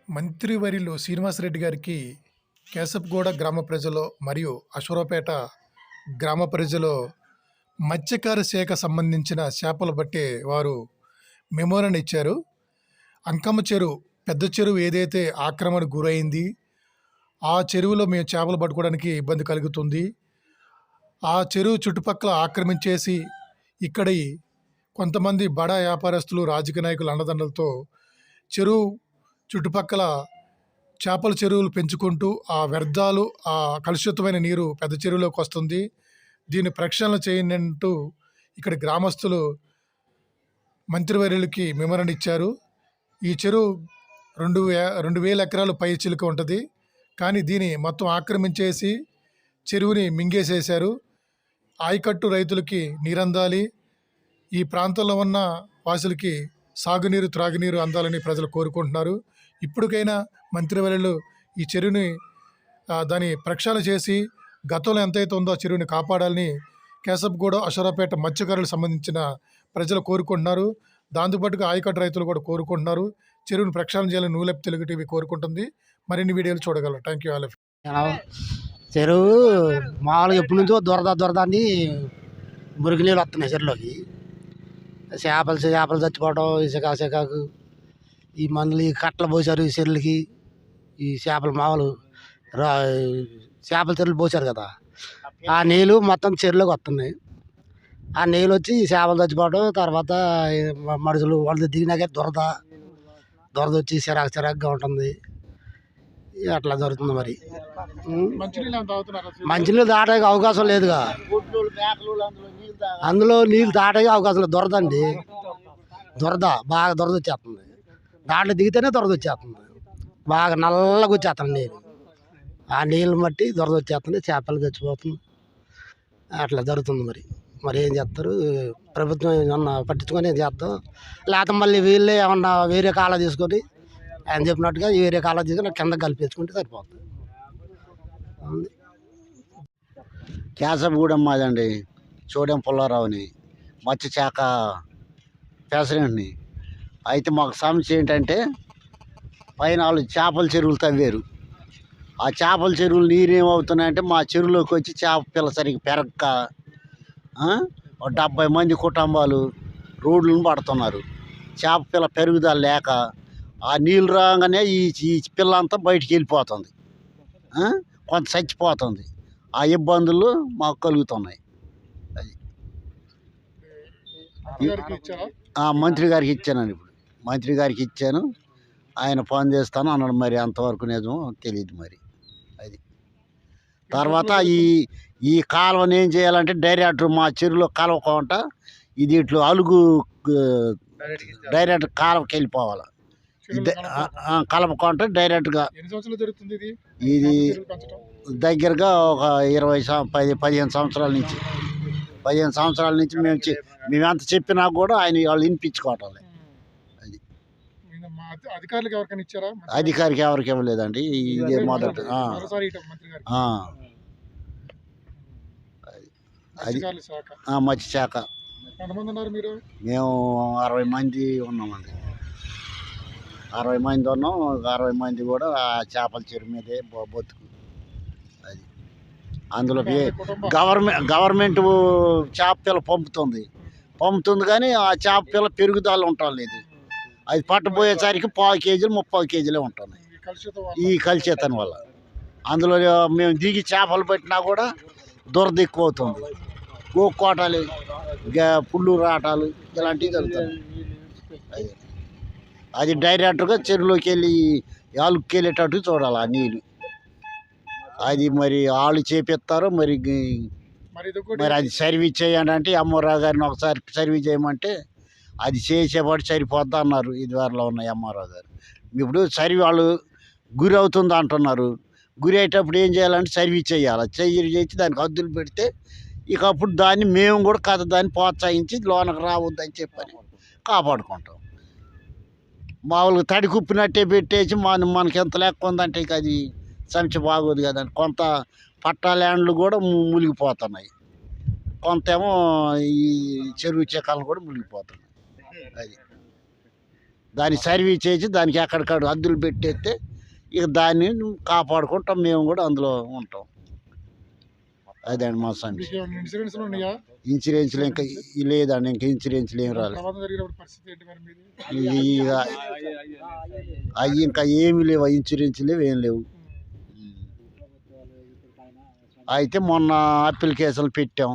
మంత్రివర్యులు శ్రీనివాసరెడ్డి గారికి కేశప్గూడ గ్రామ ప్రజలు మరియు అశ్వరావుపేట గ్రామ ప్రజలు మత్స్యకార శాఖ సంబంధించిన చేపలు బట్టి వారు మెమోరాన్ని ఇచ్చారు. అంకమ్మ చెరువు పెద్ద చెరువు ఏదైతే ఆక్రమణకు గురైంది, ఆ చెరువులో మేము చేపలు పట్టుకోవడానికి ఇబ్బంది కలుగుతుంది. ఆ చెరువు చుట్టుపక్కల ఆక్రమించేసి ఇక్కడి కొంతమంది బడా వ్యాపారస్తులు, రాజకీయ నాయకుల అండదండలతో చెరువు చుట్టుపక్కల చేపల చెరువులు పెంచుకుంటూ ఆ వ్యర్థాలు, ఆ కలుషితమైన నీరు పెద్ద చెరువులోకి వస్తుంది. దీన్ని ప్రక్షాళన చేయంటూ ఇక్కడి గ్రామస్తులు మంత్రివర్యులకి మెమోరాండం ఇచ్చారు. ఈ చెరువు 2000 ఎకరాలు పై చిలుక ఉంటుంది, కానీ దీన్ని మొత్తం ఆక్రమించేసి చెరువుని మింగేసేశారు. ఆయకట్టు రైతులకి నీరందాలి, ఈ ప్రాంతంలో ఉన్న వాసులకి సాగునీరు, త్రాగునీరు అందాలని ప్రజలు కోరుకుంటున్నారు. ఇప్పటికైనా మంత్రివర్యులు ఈ చెరువుని దాని ప్రక్షాళన చేసి గతంలో ఎంతైతే ఉందో ఆ చెరువుని కాపాడాలని కేశప్గూడ, అశ్వరావుపేట మత్స్యకారులకు సంబంధించిన ప్రజలు కోరుకుంటున్నారు. దాంతోపాటుగా ఆయకట్టు రైతులు కూడా కోరుకుంటున్నారు. చెరువుని ప్రక్షాళన చేయాలని నూలెప్ తెలుగు టీవీ కోరుకుంటుంది. మరిన్ని వీడియోలు చూడగలరు. Thank you all. చెరువు మామూలుగా ఎప్పటి నుంచో దొరద అని మురికి నీళ్ళు వస్తున్నాయి చెరువులోకి. చేపలు చచ్చిపోవడం, ఇసుకాకు ఈ మందులు, ఈ కట్టలు పోసారు ఈ చెరువులకి. ఈ చేపలు మామూలు చేపల చెరువులు పోసారు కదా, ఆ నీళ్ళు మొత్తం చెరువులోకి వస్తున్నాయి. ఆ నీళ్ళు వచ్చి ఈ చేపలు చచ్చిపోవడం, తర్వాత మనుషులు వాళ్ళు దిగినాకే దొరద వచ్చి చిరాకుగా ఉంటుంది. అట్లా జరుగుతుంది. మరి మంచినీళ్ళు దాటానికి అవకాశం లేదుగా, అందులో నీళ్ళు దాటానికి అవకాశం లేదు. బాగా దొరద వచ్చేస్తుంది. దాంట్లో దిగితేనే దొరద వచ్చేస్తుంది, బాగా నల్లగా వచ్చేస్తుంది నీళ్ళు. ఆ నీళ్ళు మట్టి దొరద వచ్చేస్తుంది, చేపలు చచ్చిపోతుంది. అట్లా జరుగుతుంది. మరి ఏం చేస్తారు ప్రభుత్వం? ఏమన్నా పట్టించుకొని ఏం చేద్దాం, లేకపోతే మళ్ళీ వీళ్ళే ఏమన్నా వేరే కాలం తీసుకొని ఆయన చెప్పినట్టుగా వేరే కాలం తీసుకొని కింద కలిపించుకుంటే సరిపోతుంది. కేశప్గూడెం మాదండి. చూడెం పుల్లారావుని, మత్స్యశాఖ ప్రెసిడెంట్ని. అయితే మాకు సమస్య ఏంటంటే, పైన వాళ్ళు చేపల చెరువులు తవ్వారు. ఆ చేపల చెరువులు నీరు ఏమవుతున్నాయంటే, మా చెరువులోకి వచ్చి చేప పిల్ల సరిగ్గా పెరగక 70 మంది కుటుంబాలు రోడ్లను పడుతున్నారు. చేప పిల్ల పెరుగుదల లేక ఆ నీళ్ళు రాగానే ఈ పిల్ల అంతా బయటికి వెళ్ళిపోతుంది, కొంత చచ్చిపోతుంది. ఆ ఇబ్బందులు మాకు కలుగుతున్నాయి. మంత్రి గారికి ఇచ్చానండి. ఇప్పుడు మంత్రి గారికి ఇచ్చాను, ఆయన పని చేస్తాను అన్నాడు. మరి అంతవరకు నిజమో తెలియదు. మరి అది తర్వాత ఈ కాలువని ఏం చేయాలంటే, డైరెక్ట్ మా చెరువులో కలవకుండా ఇది ఇట్లు అలుగు డైరెక్ట్ కాలువకి వెళ్ళిపోవాలి. కలపకుండా డైరెక్ట్గా ఇది దగ్గరగా ఒక 15 సంవత్సరాల నుంచి మేము ఎంత చెప్పినా కూడా వాళ్ళు వినిపించుకోవటం లేదు. అది అధికారికి ఎవరికి ఇవ్వలేదండి. ఇదే మొదటి. అది మత్స్యశాఖ మేము 60 మంది ఉన్నామండి. 60 మంది ఉన్నాం. 60 మంది కూడా ఆ చేపల చెరువు మీదే బతుకు. అది అందులో గవర్నమెంట్ చేప పిల్ల పంపుతుంది కానీ ఆ చేప పిల్ల పెరుగుదల ఉండటం లేదు. అది పట్టబోయేసరికి 15 కేజీలు 30 కేజీలే ఉంటున్నాయి ఈ కలుషితం వల్ల. అందులో మేము దిగి చేపలు పట్టినా కూడా దురద ఎక్కువ అవుతుంది. కోటాలు, పుళ్ళు రాటాలు ఇలాంటివి జరుగుతాయి. అది డైరెక్ట్గా చెరువులోకి వెళ్ళి వాళ్ళకి వెళ్ళేటట్టు చూడాలి ఆ నీళ్ళు. అది మరి వాళ్ళు చేపిస్తారు. మరి అది సర్వీస్ చేయండి అంటే, అమ్మోరావు గారిని ఒకసారి సర్వీస్ చేయమంటే అది చేసేపాటు సరిపోద్ది అన్నారు ఇదివరలో ఉన్న అమ్మారావు గారు. ఇప్పుడు వాళ్ళు గురి అవుతుంది అంటున్నారు. గురి అయ్యేటప్పుడు ఏం చేయాలంటే సర్వీస్ చేయాలి. చేసి దానికి హద్దులు పెడితే ఇక అప్పుడు దాన్ని మేము కూడా దాన్ని ప్రోత్సహించి లోనకు రావద్దని చెప్పని కాపాడుకుంటాం. మామూలుగా తడి కుప్పినట్టే పెట్టేసి మనకి ఎంత లెక్క ఉందంటే ఇక అది సమస్య బాగోదు కదండి. కొంత పట్టా ల్యాండ్లు కూడా మునిగిపోతున్నాయి, కొంత ఏమో ఈ చెరువు చెక్కలు కూడా మునిగిపోతున్నాయి. అది దాన్ని సర్వీస్ చేసి దానికి ఎక్కడికాడు హద్దులు పెట్టేస్తే ఇక దాన్ని కాపాడుకుంటాం, మేము కూడా అందులో ఉంటాం. అదండి మా సమస్య. మీకు ఏమైనా ఇన్సూరెన్స్లు ఉన్నాయా? ఇన్సూరెన్స్లు ఇంకా లేదండి, ఇంకా ఇన్సూరెన్స్లు ఏం రాలేదు. ప్రమాదం జరిగినప్పుడు పరిస్థితి ఏంటి మరి మీది? అవి ఇంకా ఏమి లేవు, ఇన్సూరెన్స్ లేవు, ఏం లేవు. అయితే మొన్న అప్లికేషన్లు పెట్టాం,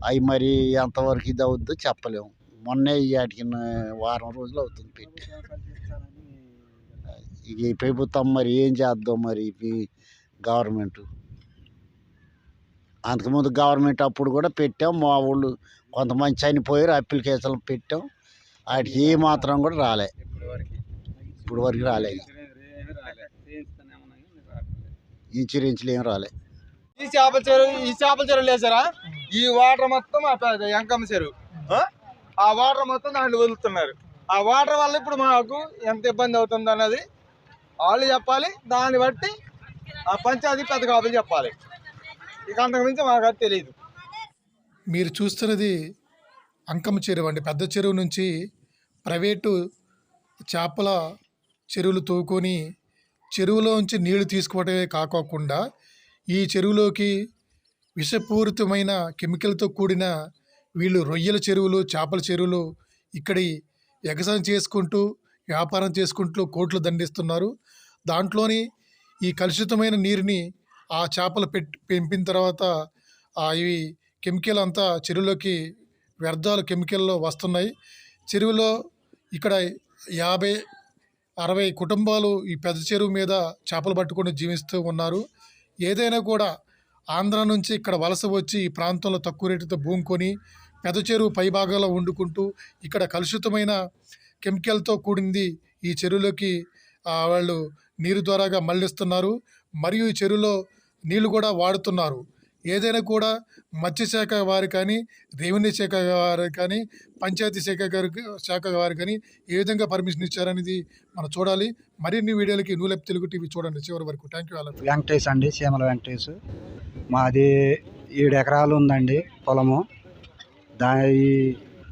అవి మరి ఎంతవరకు ఇది అవుద్దో చెప్పలేము. మొన్నే వాటికి వారం రోజులు అవుతుంది పెట్టి. ఇక ఈ ప్రభుత్వం మరి ఏం చేద్దాం మరి గవర్నమెంట్. అంతకుముందు గవర్నమెంట్ అప్పుడు కూడా పెట్టాం, మా ఊళ్ళు కొంతమంది చనిపోయారు, అప్లికేషన్లు పెట్టాం, వాటికి ఏ మాత్రం కూడా రాలే, ఇప్పుడు వరకు రాలే, ఇన్సూరెన్స్లు ఏం రాలే. ఈ చేపల చెరువు లేసారా, ఈ వాటర్ మొత్తం ఎంకమ్మ చెరువు, ఆ వాటర్ మొత్తం దాంట్లో వదులుతున్నారు. ఆ వాటర్ వల్ల ఇప్పుడు మాకు ఎంత ఇబ్బంది అవుతుంది అన్నది వాళ్ళు చెప్పాలి, దాన్ని బట్టి ఆ పంచాయతీ పెద్ద కాపులు చెప్పాలి. ఇక అంతకుమించి మాకు అది తెలియదు. మీరు చూస్తున్నది అంకమ్మ చెరువు అండి. పెద్ద చెరువు నుంచి ప్రైవేటు చేపల చెరువులు తవ్వుకొని చెరువులోంచి నీళ్లు తీసుకోవటమే కాకోకుండా ఈ చెరువులోకి విషపూరితమైన కెమికల్తో కూడిన వీళ్ళు రొయ్యల చెరువులు, చేపల చెరువులు ఇక్కడి ఎగసాయం చేసుకుంటూ వ్యాపారం చేసుకుంటూ కోట్లు దండిస్తున్నారు. దాంట్లోని ఈ కలుషితమైన నీరుని ఆ చేపలు పెంపిన తర్వాత ఇవి కెమికల్ అంతా చెరువులోకి వ్యర్థాలు కెమికల్లో వస్తున్నాయి. చెరువులో ఇక్కడ 50-60 కుటుంబాలు ఈ పెద్ద చెరువు మీద చేపలు పట్టుకొని జీవిస్తూ ఉన్నారు. ఏదైనా కూడా ఆంధ్ర నుంచి ఇక్కడ వలస వచ్చి ఈ ప్రాంతంలో తక్కువ రేటుతో భూమి కొని పెద్ద చెరువు పైభాగంలో వండుకుంటూ ఇక్కడ కలుషితమైన కెమికల్తో కూడింది ఈ చెరువులోకి వాళ్ళు నీరు ద్వారాగా మళ్లిస్తున్నారు. మరియు ఈ చెరువులో నీళ్లు కూడా వాడుతున్నారు. ఏదైనా కూడా మత్స్యశాఖ వారు కానీ, రెవెన్యూ శాఖ వారు కానీ, పంచాయతీ శాఖ వారు కానీ ఏ విధంగా పర్మిషన్ ఇచ్చారనేది మనం చూడాలి. మరిన్ని వీడియోలకి నూలెప్ తెలుగు టీవీ చూడండి చివరి వరకు. Thank you. వెంకటేష్ అండి, సీమల వెంకటేష్. మాది 7 ఎకరాలు ఉందండి పొలము. ఈ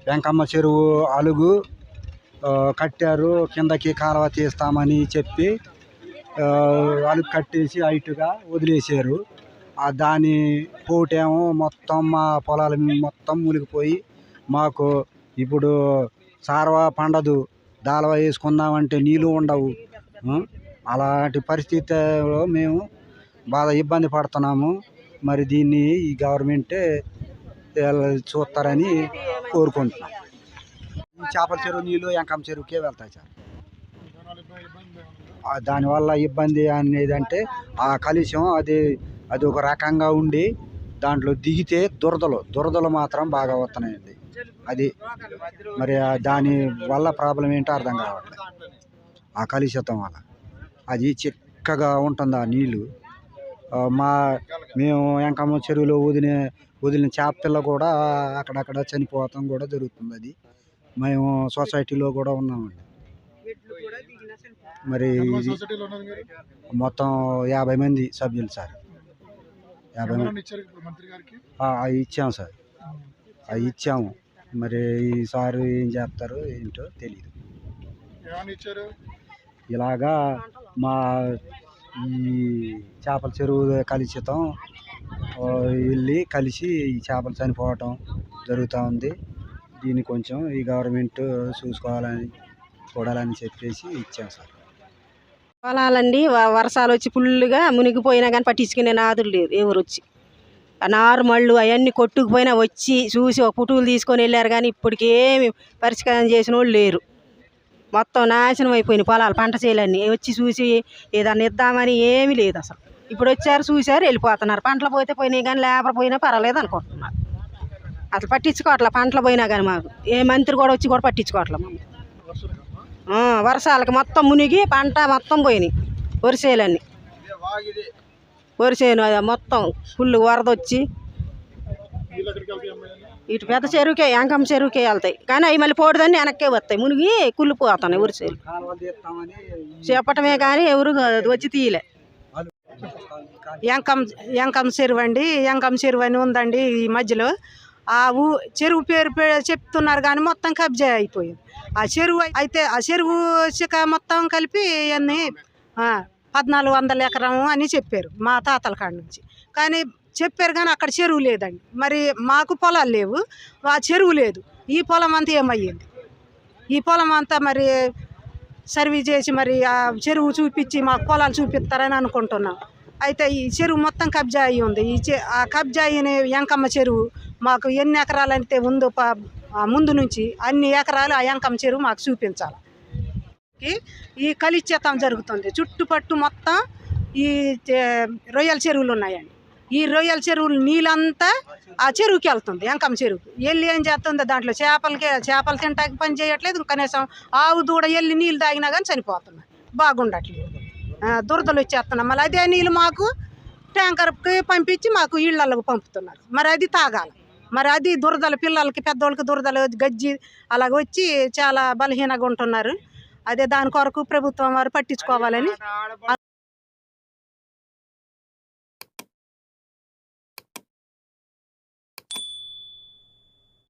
వెంకమ్మ చెరువు అలుగు కట్టారు, కిందకి కాలువ తీస్తామని చెప్పి అలుగు కట్టేసి హైట్గా వదిలేసారు. దాని పోటేమో మొత్తం మా పొలాలు మొత్తం మునిగిపోయి మాకు ఇప్పుడు సారవ పండదు, దాలవ వేసుకుందామంటే నీళ్ళు ఉండవు. అలాంటి పరిస్థితిలో మేము బాగా ఇబ్బంది పడుతున్నాము. మరి దీన్ని ఈ గవర్నమెంటే చూస్తారని కోరుకుంటున్నాం. ఈ చేపల చెరువు నీళ్ళు వెంకమ్మ చెరువుకే వెళ్తాయి సార్. దానివల్ల ఇబ్బంది అనేది అంటే ఆ కాలుష్యం అది ఒక రకంగా ఉండి దాంట్లో దిగితే దురదలు మాత్రం బాగా వస్తున్నాయండి. అది మరి దాని వల్ల ప్రాబ్లం ఏంటో అర్థం కావట్లేదు. ఆ కలుషితం వల్ల అది చిక్కగా ఉంటుంది ఆ నీళ్ళు. మేము వెంకమ్మ చెరువులో వదిలిన చేప పిల్ల కూడా అక్కడక్కడ చనిపోవటం కూడా జరుగుతుంది. అది మేము సొసైటీలో కూడా ఉన్నామండి. మరి మొత్తం 50 మంది సభ్యులు సార్. 50 మంది ఇచ్చాము సార్, అవి ఇచ్చాము. మరి ఈసారి ఏం చేస్తారో ఏంటో తెలియదు. ఇలాగా మా ఈ చేపల చెరువు కలుషితం వెళ్ళి కలిసి ఈ చేపలు చనిపోవటం జరుగుతూ ఉంది. దీన్ని కొంచెం ఈ గవర్నమెంట్ చూడాలని చెప్పేసి ఇచ్చాం సార్. పొలాలండి వర్షాలు వచ్చి ఫుల్గా మునిగిపోయినా కానీ పట్టించుకునే నాదులు లేదు. ఎవరు వచ్చి నారుమళ్ళు అవన్నీ కొట్టుకుపోయినా వచ్చి చూసి ఒక పుటువులు తీసుకొని వెళ్ళారు, కానీ ఇప్పటికేమి పరిష్కారం చేసిన వాళ్ళు లేరు. మొత్తం నాశనం అయిపోయినాయి పొలాలు, పంట చేయాలన్నీ. వచ్చి చూసి ఏదన్నా ఇద్దామని ఏమీ లేదు అసలు. ఇప్పుడు వచ్చారు, చూశారు, వెళ్ళిపోతున్నారు. పంటలు పోతే పోయినాయి కానీ లేకపోయినా పర్వాలేదు అనుకుంటున్నారు. అసలు పట్టించుకోవట్లే. పంటలు పోయినా కానీ మాకు ఏ మంత్రి కూడా వచ్చి కూడా పట్టించుకోవట్లే. వర్షాలకి మొత్తం మునిగి పంట మొత్తం పోయినాయి. వరిసేలన్నీ వరిసేను మొత్తం ఫుల్ వరద వచ్చి ఇటు పెద్ద చెరువుకే, వెంకమ్మ చెరువుకే వెళ్తాయి. కానీ అవి మళ్ళీ పోడుదని వెనక్కే వస్తాయి, మునిగి కుళ్ళిపోతున్నాయి వరిసేలు. చెప్పటమే కానీ ఎవరు వచ్చి తీయలే. వెంకమ్మ చెరువు అండి, వెంకమ్మ చెరువు అని ఉందండి ఈ మధ్యలో. చెరువు పేరు చెప్తున్నారు కానీ మొత్తం కబ్జా అయిపోయింది. ఆ చెరువు అయితే ఆ చెరువు మొత్తం కలిపి అన్నీ 1400 ఎకరం అని చెప్పారు మా తాతల కాడ నుంచి. కానీ చెప్పారు కానీ అక్కడ చెరువు లేదండి. మరి మాకు పొలాలు లేవు, ఆ చెరువు లేదు. ఈ పొలం అంతా ఏమయ్యింది? ఈ పొలం అంతా మరి సర్వీ చేసి మరి ఆ చెరువు చూపించి మాకు పొలాలు చూపిస్తారని అనుకుంటున్నాం. అయితే ఈ చెరువు మొత్తం కబ్జా అయ్యి ఉంది. ఆ కబ్జా అయిన ఎంకమ్మ చెరువు మాకు ఎన్ని ఎకరాలు అయితే ఉందో ముందు నుంచి అన్ని ఎకరాలు ఆ ఎంకమ్మ చెరువు మాకు చూపించాలి. ఈ కలిచేతం జరుగుతుంది. చుట్టుపట్టు మొత్తం ఈ రొయ్యల చెరువులు ఉన్నాయండి. ఈ రొయ్యల చెరువులు నీళ్ళంతా ఆ చెరువుకి వెళ్తుంది, ఎంకమ్మ చెరువుకి వెళ్ళి ఏం చేస్తుంది, దాంట్లో చేపలు తింటానికి పని చేయట్లేదు. కనీసం ఆవు దూడ వెళ్ళి నీళ్ళు తాగినా కానీ చనిపోతున్నాయి, బాగుండట్లేదు, దురదలు వచ్చేస్తున్నాయి. మళ్ళీ అదే నీళ్ళు మాకు ట్యాంకర్కి పంపించి మాకు ఇళ్ళకు పంపుతున్నారు. మరి అది తాగాలి. మరి అది దురదలు పిల్లలకి పెద్దోళ్ళకి దురదలు గజ్జి అలాగ వచ్చి చాలా బలహీనంగా ఉంటున్నారు. అదే దాని కొరకు ప్రభుత్వం వారు పట్టించుకోవాలని